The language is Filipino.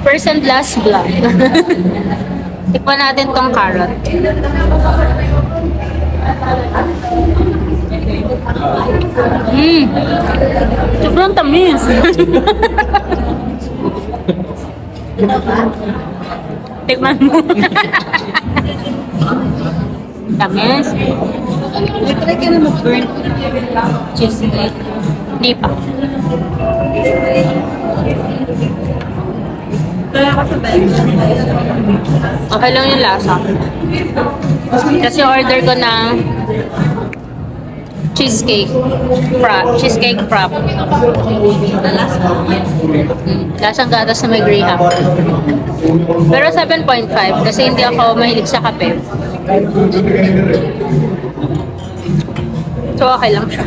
First and last vlog. Tikman natin tong carrot. Sobrang tamis. Tikman mo. Tamis. Try ka na mag-burn cheesecake. Hindi pa. Okay lang yung lasa. Kasi order ko ng cheesecake frap. Lasang gatas na may graham. Pero 7.5 kasi hindi ako mahilig sa kape. So okay lang siya.